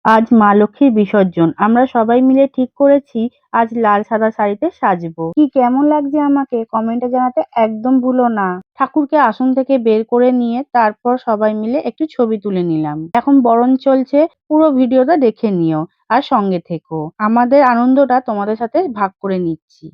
আজ মা লক্ষ্মীর বিসর্জন। আমরা সবাই মিলে ঠিক করেছি আজ লাল সাদা শাড়িতে সাজবো। কি কেমন লাগছে আমাকে কমেন্টে জানাতে একদম ভুলো না। ঠাকুরকে আসন থেকে বের করে নিয়ে তারপর সবাই মিলে একটু ছবি তুলে নিলাম। এখন বরণ চলছে, পুরো ভিডিওটা দেখে নিও আর সঙ্গে থেকো। আমাদের আনন্দটা তোমাদের সাথে ভাগ করে নিচ্ছি।